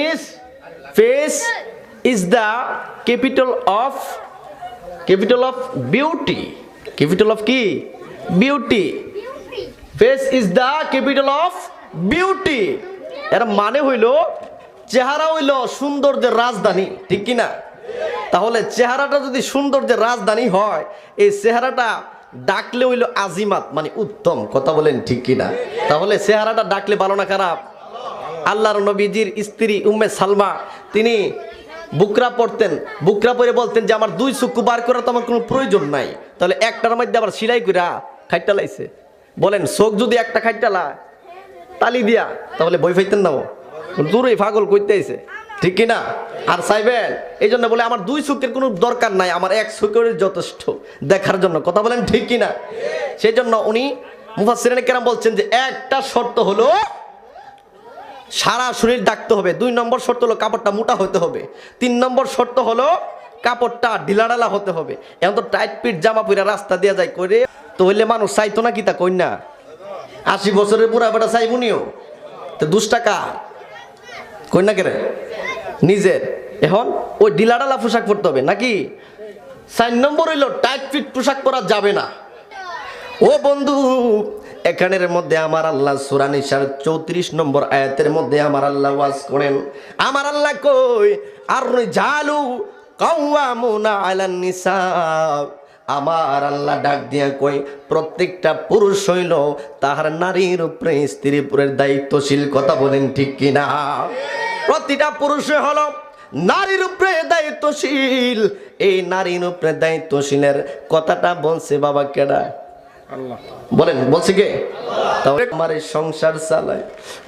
is face is the capital of beauty. Capital of কি? Beauty. Face is the capital of beauty. এর মানে হইলো চেহারা হইলো সৌন্দর্যের রাজধানী, ঠিক কি না? তাহলে চেহারাটা যদি সৌন্দর্যের রাজধানী হয়, এই চেহারাটা ডাকলে হইলো আজিমাত, মানে উত্তম। কথা বলেন ঠিক কি না? তাহলে চেহারাটা ডাকলে ভালো না খারাপ? আল্লাহর নবীজির স্ত্রী উম্মে সালমা তিনি বুকরা পড়তেন, বুকরা পরে বলতেন যে আমার দুই চক্ষু বার করার তো আমার কোনো প্রয়োজন নাই। তাহলে একটার মধ্যে আবার সিলাই কইরা খাইটা লাইছে। বলেন চোখ যদি একটা খাইটা লা তালি দিয়া তাহলে বই ফাইতেন না, দূরে পাগল কইতে আইছে, ঠিক কি না? আর চাইবেন এই জন্য বলে আমার দুই চোখের কোনো দরকার নাই, আমার এক চোখের যথেষ্ট দেখার জন্য। কথা বলেন ঠিক কি না? সেই জন্য উনি মুফাসসিরিনে কেরাম বলছেন যে একটা শর্ত হলো সারা শরীর ডাকতে হবে, 2 নম্বর শর্ত হলো কাপড়টা মোটা হতে হবে, 3 নম্বর শর্ত হলো কাপড়টা ঢিলাঢালা হতে হবে। এখন তো টাইট পিট জামা পরে রাস্তা দিয়ে যায় করে, তো হইলে মানুষ চাইতো না কি তা কই না? 80 বছরের বুড়া বেটা চাইবুনিও তো 2 টাকা কই না কেরে নিজের। এখন ওই ঢিলাঢালা পোশাক পরতে হবে নাকি? 4 নম্বর হইলো টাইট ফিট পোশাক পরা যাবে না। ও বন্ধু, এখানের মধ্যে আমার আল্লাহ সূরা নিসার 34 নম্বর আয়াতের মধ্যে আমার আল্লাহ ওয়াজ করেন, আমার আল্লাহ কই আর জালু কাওয়ামুনা আলান নিসা। আমার আল্লাহ ডাক দিয়া কই প্রত্যেকটা পুরুষ হইল তাহার নারীর উপরে স্ত্রীর উপরে দায়িত্বশীল। কথা বলেন ঠিক কিনা? প্রতিটা পুরুষ হলো নারীর উপরে দায়িত্বশীল। এই নারীর উপরে দায়িত্বশীলের কথাটা বলছে বাবা কেডা? আল্লাহ। বলেন বলছে কে? তাহলে আমার সংসার চালায়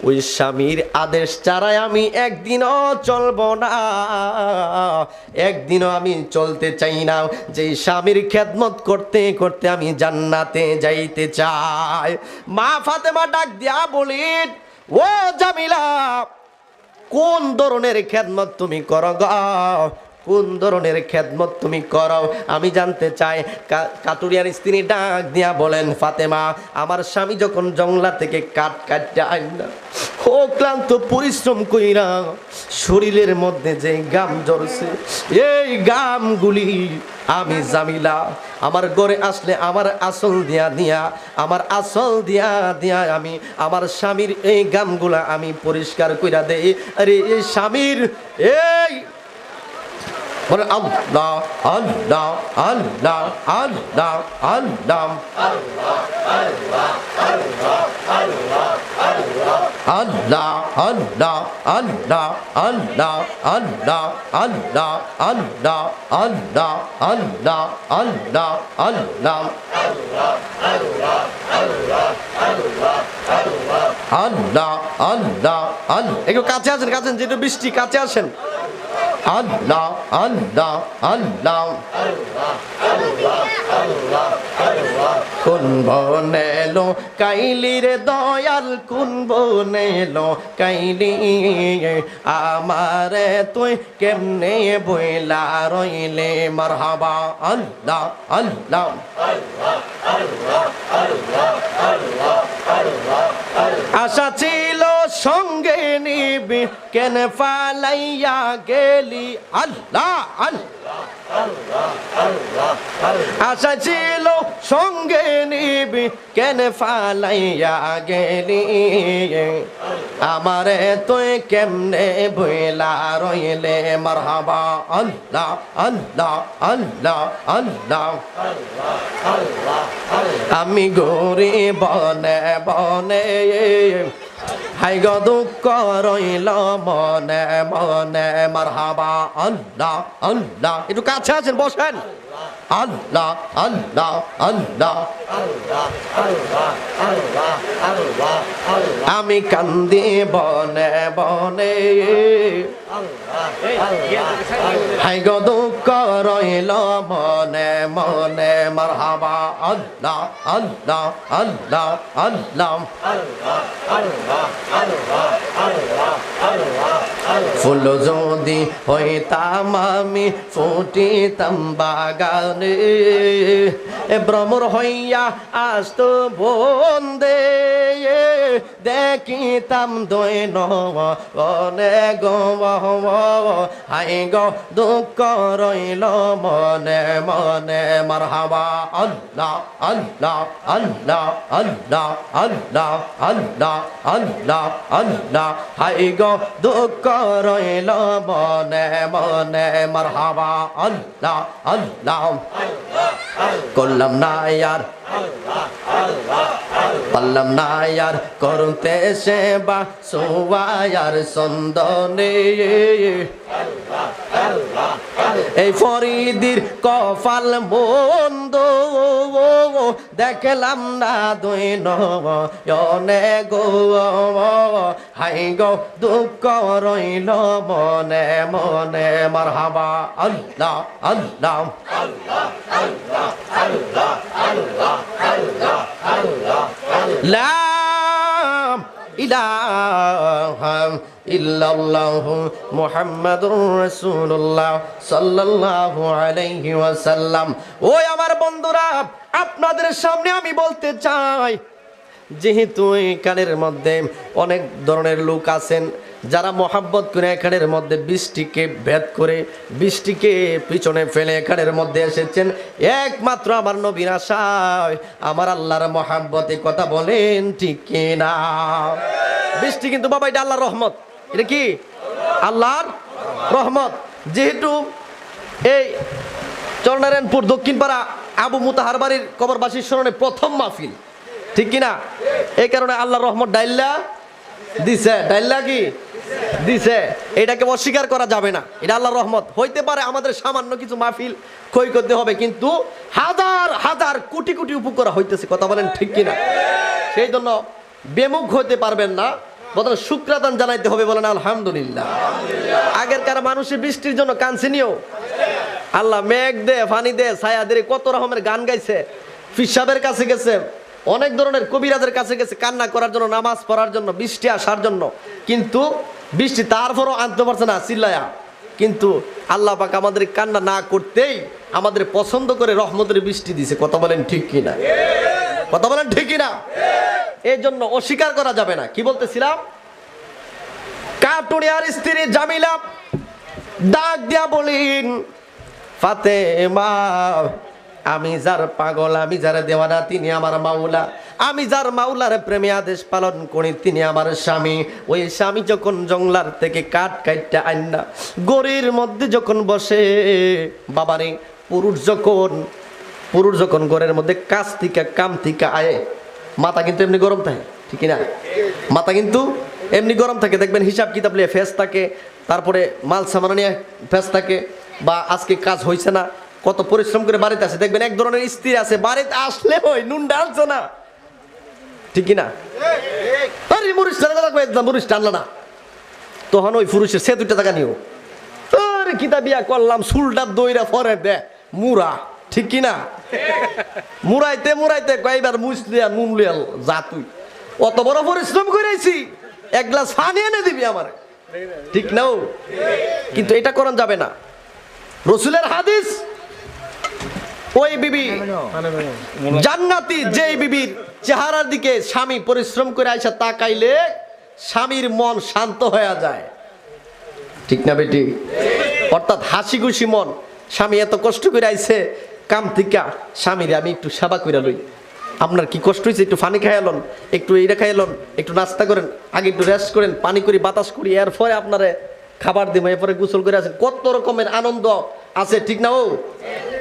ওই স্বামীর আদেশ ছাড়াই আমি একদিনও চলবো না, একদিনও আমি চলতে চাই না। যে স্বামীর খেদমত করতে করতে আমি জান্নাতে যাইতে চাই। মা ফাতেমা ডাক দিয়া বলেন, ও জামিলা, কোন ধরনের খেদমত তুমি করো গো? কোন ধরনের খেদমত তুমি করো আমি জানতে চাই। কাটুরিয়ার স্ত্রী ডাক দিয়া বলেন, ফাতেমা, আমার স্বামী যখন জঙ্গলা থেকে কাঠ কাটতে আইনা ও ক্লান্ত পরিশ্রম কইরা শরীরের মধ্যে যে গাম ঝরছে, এই গামগুলি আমি জামিলা আমার ঘরে আসলে আমার আসল দিয়া আমার আসল দিয়া আমি আমার স্বামীর এই গামগুলা আমি পরিষ্কার কইরা দেই। আরে এই স্বামীর এই বলে আল্লাহ আল্লাহ আল্লাহ আল্লাহ আল্লাহ আল্লাহ আল্লাহ আল্লাহ আল্লাহ আল্লাহ আল্লাহ আল্লাহ আল্লাহ আল্লাহ আল্লাহ আল্লাহ আল্লাহ আল্লাহ আল্লাহ। একটু কাছে আসেন, কাছে যেটা বৃষ্টি, কাছে আসেন। আল্লাহ আল্লাহ আল্লাহ কোন বনেলো কাইলির দয়াল, কোন বনেলো কাইলি আমারে তুই কেমনে বইলা রইলে মারহাবা। আল্লাহ আল্লাহ আশা ছিল সঙ্গে নিবি কেন ফালাইয়া গেলি। আল্লাহ আল্লাহ আশা ছিল সঙ্গে নিবি কেন ফালাইয়া গেলি আমারে তুই কেমনে বইলা রইলে মারহাবা। আল্লাহ আল্লাহ আল্লাহ আল্লাহ আমি গরি বনে বনে হাই গো দুঃখ রইল মনে মনে মারহাবা। আল্লাহ আল্লাহ। একটু কাছে আছেন, বসেন। আল্লাহ আল্লাহ আল্লাহ আমি কান্দি বনে বনে হাই গো দুঃখ রইল মনে মনে মারহাবা। আল্লাহ আল্লাহ আল্লাহ আল্লাহ ফুল যদি হইতাম আমি ফুটিতাম বাগানে, ভ্রমর হইয়া আসত বন্দে, দেখিতাম দৈন গো হাই গো দুঃখ রইল মনে মনে। মারহাবা আল্লাহ আল্লাহ আল্লাহ আল্লাহ আল্লাহ আল্লাহ আল্লাহ আল্লাহ, হাই গো দুঃখ রইল মনে মনে। মারহাবা আল্লাহ আল্লাহ, করলাম না আর পারলাম না আর করতে সেবা সোয়ার সন্দনে, এই ফরিদির কপাল মন্দ দেখলাম না দুই নয়নে গো, হাই গো দুঃখ রইল মনে মনে। মারহাবা আল্লাহ আল্লাহ লা ইলাহা ইল্লাল্লাহু মুহাম্মাদুর রাসূলুল্লাহ সাল্লাল্লাহু আলাইহি ওয়াসাল্লাম। ওই আমার বন্ধুরা, আপনাদের সামনে আমি বলতে চাই, যেহেতু এখানের মধ্যে অনেক ধরনের লোক আছেন যারা মহাব্বত করে এখানের মধ্যে বৃষ্টিকে ভেদ করে বৃষ্টিকে পিছনে ফেলে এখানের মধ্যে এসেছেন একমাত্র আমার নবীর আশায়, আমার আল্লাহর মহাব্বতে। কথা বলেন ঠিক কিনা? বৃষ্টি কিন্তু বাবা এটা আল্লাহর রহমত। এটা কি আল্লাহর রহমত। যেহেতু এই চরনারায়ণপুর দক্ষিণপাড়া আবু মুতাহার বাড়ির কবরবাসীর স্মরণে প্রথম মাহফিল, ঠিক কিনা? এই কারণে আল্লাহর রহমত ডাইল্লা দিছে। ডাইল্লা কি দিছে, এটাকে অস্বীকার করা যাবে না। এটা আল্লাহর রহমত। হইতে পারে আমাদের সামান্য কিছু মাহফিল ক্ষয় করতে হবে, কিন্তু হাজার হাজার কোটি কোটি উপকার হইতেছে। কথা বলেন ঠিক কিনা? সেই জন্য বেমুখ হইতে পারবেন না, বরং শুকরাদান জানাইতে হবে। বলেন আলহামদুলিল্লাহ। আগেরকার মানুষের বৃষ্টির জন্য কানসিনিও আল্লাহ মেঘ দে, পানি দে, ছায়া দে, কত রকমের গান গাইছে, ফিসাবের কাছে গেছে, অনেক ধরনের কবিরাজের কাছে গেছে কান্না করার জন্য, নামাজ পড়ার জন্য, বৃষ্টি আসার জন্য, কিন্তু বৃষ্টি তারপরও আনতে পারছে না চিল্লায়া। কিন্তু আল্লাহ পাক আমাদের কান্না না করতেই আমাদের পছন্দ করে রহমতের বৃষ্টি দিছে। কথা বলেন ঠিক কিনা? কথা বলেন ঠিক কিনা? এই জন্য অস্বীকার করা যাবে না। কি বলতেছিলাম? কাটুরিয়ার স্ত্রী জামিলা ডাক দিয়া বলেন, ফাতেমা, আমি যার পাগল, আমি যার দেওয়ানা, তিনি আমার মাওলা। আমি যার মাওলার প্রেমে আদেশ পালন করি, তিনি আমার স্বামী। ওই স্বামী যখন জঙ্গলার থেকে কাঠ কাটটা আইনা গড়ির মধ্যে যখন বসে, বাবারে, পুরুষ যখন ঘরের মধ্যে কাজ থেকে কাম থেকে আয়ে, মাথা কিন্তু এমনি গরম থাকে, ঠিক না? মাথা কিন্তু এমনি গরম থাকে। দেখবেন হিসাব কিতাব নিয়ে ফেস থাকে, তারপরে মাল সামান নিয়ে ফেস থাকে, বা আজকে কাজ হয়েছে না, কত পরিশ্রম করে বাড়িতে আসে। দেখবেন এক ধরনের স্ত্রী আছে, বাড়িতে আসলে ওই নুন ডালছে না, ঠিক না? আরে মরিচ টানলো না, তখন ওই পুরুষের সে 2টা টাকা নিও, আরে কিতা বিয়া করলাম, চুলটা দইরা ফরে দে মুরা, ঠিক কিনা? মুরাইতে মুরাইতে কয়েকবার মুছলিয়া নুন লিয়াল, যা তুই অত বড় পরিশ্রম করেছি, 1 গ্লাস পানি এনে দিবি আমার, ঠিক নাও? কিন্তু এটা করা যাবে না। রসুলের হাদিস, ওই বিবি জান্নাতি, যেই বিবির চেহারার দিকে স্বামী পরিশ্রম করে আইসা তাকাইলে স্বামীর মন শান্ত হয়ে যায়, ঠিক না বেটি? অর্থাৎ হাসি খুশি মন। স্বামী এত কষ্ট করে আইছে কাম থেকে, স্বামীরে আমি একটু সেবা করে লই, আপনার কি কষ্ট হয়েছে, একটু পানি খাইলন, একটু এইটা খাইলন, একটু নাস্তা করেন, আগে একটু রেস্ট করেন, পানি করি, বাতাস করি, এরপরে আপনারে খাবার দিব, এরপরে গোসল করে আছেন, কত রকমের আনন্দ আছে, ঠিক না? ও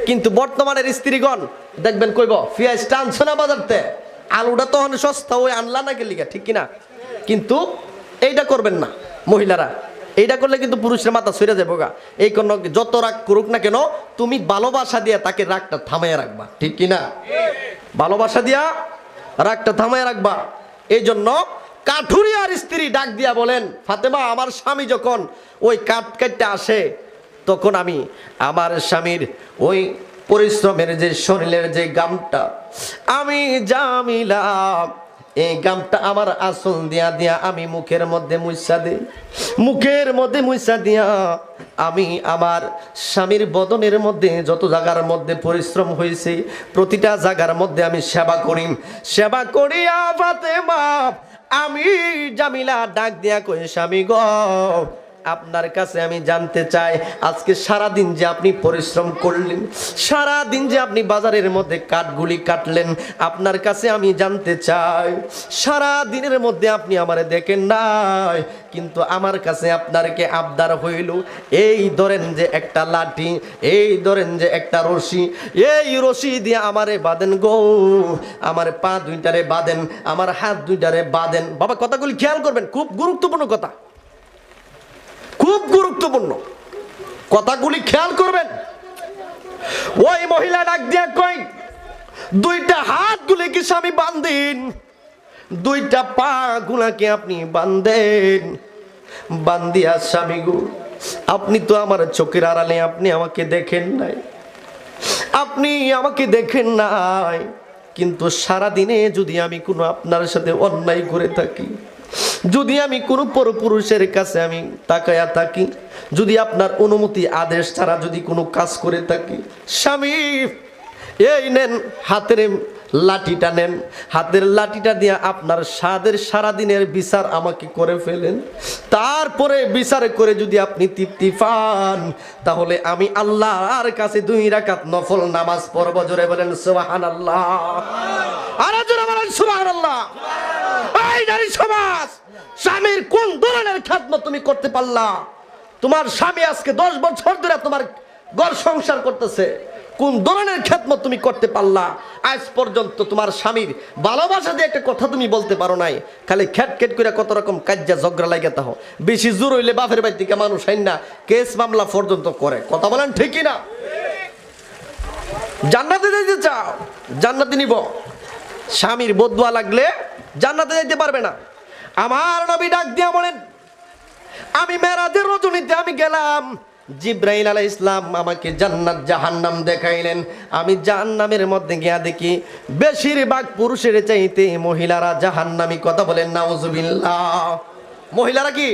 কিন্তু বর্তমানের স্ত্রীগণ দেখবেন কইব, পেঁয়াজ টানছো না বাজারতে, আলুটা তখন সস্তা, ওই আনলা না গেলিগা, ঠিক কিনা? কিন্তু এইটা করবেন না মহিলারা। এইটা করলে কিন্তু পুরুষের মাথা সরে যাবো গা। এই কোন যত রাগ করুক না কেন, তুমি ভালোবাসা দিয়া তাকে রাগটা থামাইয়া রাখবা, ঠিক কিনা? ভালোবাসা দিয়া রাগটা থামাইয়া রাখবা। এই জন্য কাঠুরিয়ার স্ত্রী ডাক দিয়া বলেন, ফাতেমা, আমার স্বামী যখন ওই কাঠ কাটতে আসে, তখন আমি আমার স্বামীর ওই পরিশ্রমের যে শরীরের যে গামটা আমি জামিলা এই গামটা আমার আসল দিয়া দিয়া আমি মুখের মধ্যে মুইসা দেই, মুখের মধ্যে মুইসা দিয়া আমি আমার স্বামীর বদনের মধ্যে যত জায়গার মধ্যে পরিশ্রম হয়েছে প্রতিটা জায়গার মধ্যে আমি সেবা করি। সেবা করিয়া ফাতেমা আমি জামিলা ডাক দিয়া কই, স্বামী গো আপনার কাছে আমি জানতে চাই, আজকে সারা দিন যে আপনি পরিশ্রম করলেন, সারা দিন যে আপনি বাজারের মধ্যে কাঠগুলি কাটলেন, আপনার কাছে আমি জানতে চাই সারা দিনের মধ্যে আপনি আমারে দেখেন নাই, কিন্তু আমার কাছে আপনারকে আবদার হইল এই ধরেন যে একটা লাঠি, এই ধরেন যে একটা রশি, এই রশি দিয়ে আমারে বাঁধেন গো, আমার পা দুইটারে বাঁধেন, আমার হাত দুইটারে বাঁধেন। বাবা কথাগুলি খেয়াল করবেন, খুব গুরুত্বপূর্ণ কথা, খুব গুরুত্বপূর্ণ কথাগুলি খেয়াল করবেন। ওই মহিলা ডাক দিয়া কই, দুইটা হাত গুলি কি স্বামী বাঁধেন, দুইটা পা গুলাকে আপনি বাঁধেন, বান্দিয়া স্বামী গো আপনি তো আমার চোখের আড়ালে আপনি আমাকে দেখেন নাই, আপনি আমাকে দেখেন নাই, কিন্তু সারা দিনে যদি আমি কোনো আপনার সাথে অন্যায় করে থাকি, যদি আমি কোনো পরপুরুষের কাছে আমি তাকায়া থাকি, যদি আপনার অনুমতি আদেশ ছাড়া যদি কোনো কাজ করে থাকি, স্বামী এই নেন হাতের লাঠিটা নেন, হাতের লাঠিটা দিয়ে আপনার সারাদিনের বিচার আমাকে করে ফেলেন, তারপরে বিচার করে যদি আপনি তৃপ্তি পান তাহলে আমি আল্লাহর কাছে 2 রাকাত নফল নামাজ পড়ব। জোরে বলেন সুবহানাল্লাহ, আরো জোরে বলেন সুবহানাল্লাহ। এই নারী সমাজ, স্বামীর কোন ধরনের খেদমত তুমি করতে পারলা? তোমার স্বামী আজকে 10 বছর ধরে তোমার ঘর সংসার করতেছে, কোন ধরনের খেদমত তুমি করতে পারলা? আজ পর্যন্ত তোমার স্বামীর ভালোবাসা দিয়ে একটা কথা তুমি বলতে পারো নাই, খালি খেট খেট করে কত রকম কাজ্জা ঝগড়া লাগে তাহ, বেশি জোর হইলে বাপের বাড়ি থেকে মানুষ আইন না কেস মামলা পর্যন্ত করে। কথা বলেন ঠিকই না? জান্নাতে যাইতে চাও, জান্নাতে নিব, স্বামীর বদুয়া লাগলে জান্নাতে যাইতে পারবে না। আমার নবী ডাক দিয়া বলেন, আমি মেরাজের রজনীতে আমি গেলাম, জিব্রাইল আলাইহিস সালাম আমাকে জান্নাত জাহান্নাম দেখাইলেন, আমি জাহান্নামের মধ্যে গিয়া দেখি বেশিরভাগ পুরুষের চাইতে মহিলারা জাহান্নামী। কথা বলেন নাউজুবিল্লাহ, মহিলারা কি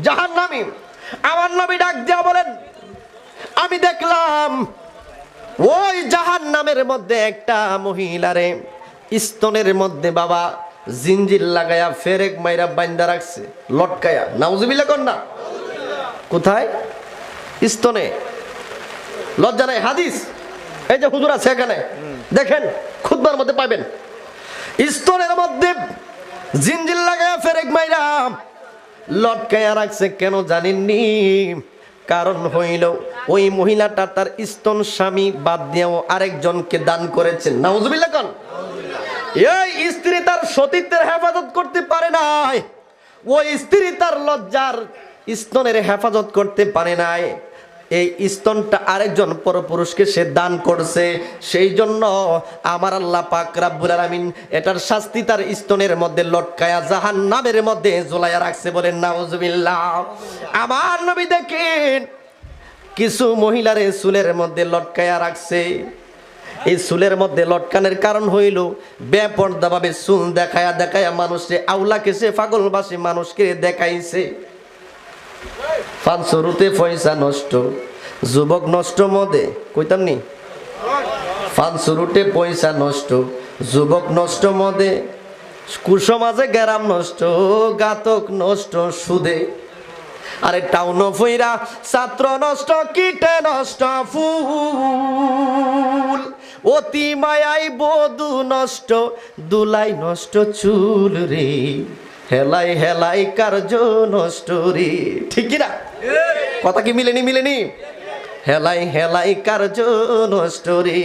জাহান্নামী? আমার নবী ডাক দিয়া বলেন, আমি দেখলাম ওই জাহান্নামের মধ্যে একটা মহিলারে স্তনের মধ্যে বাবা জিঞ্জির লাগায়া ফেরেক মাইরা বাইন্দা রাখছে লটকায়া। নাউজুবিল্লাহ কোন না? কোথায়? স্তনে। লজ্জা নাই? হাদিস এই যে হুজুর আছে এখানে দেখেন, খুতবার মধ্যে পাবেন, স্তনের মধ্যে জিঞ্জির লাগায়া ফেরেক মাইরা লটকায়া রাখছে। কেন জানেননি? কারণ হইল ওই মহিলাটা তার স্তন স্বামী বাদ দিয়েও আরেকজনকে দান করেছেন। নাউজুবিল্লাহ কোন? এই স্ত্রী তার সতীত্বের হেফাজত করতে পারে নাই, ওই স্ত্রী তার লজ্জার স্তনের হেফাজত করতে পারে নাই, এই স্তনটা আরেকজন পরপুরুষকে সে দান করছে, সেই জন্য আমার আল্লাহ পাক রব্বুল আলামিন এটার শাস্তি তার স্তনের মধ্যে লটকায়া জাহান্নামের মধ্যে ঝুলাইয়া রাখছে। বলেন নাউজুবিল্লাহ। আমার নবী দেখেন কিছু মহিলারে চুলের মধ্যে লটকায়া রাখছে, এই চুলের মধ্যে লটকানের কারণ হইল বেপর্দা ভাবে চুল দেখায়া দেখায়া মানুষে আউলাকে সে পাগলবাসী মানুষকে দেখাইছে। ফানসুরুতে পয়সা নষ্ট, যুবক নষ্ট মদে, কইতাম নি? ফানসুরুতে পয়সা নষ্ট, যুবক নষ্ট মদে, কুসমাজে গ্রাম নষ্ট, গাতক নষ্ট সুদে, আরে টাউন ফইরা ছাত্র নষ্ট, কীটে নষ্ট ফুল, অতি মায়াই বধু নষ্ট, দুলাই নষ্ট চুল রে, হেলাই হেলাই কার্য নষ্ট রে। ঠিক কি না? কথা কি মিলেনি? মিলেনি? হেলাই হেলাই কার্য নষ্ট রে।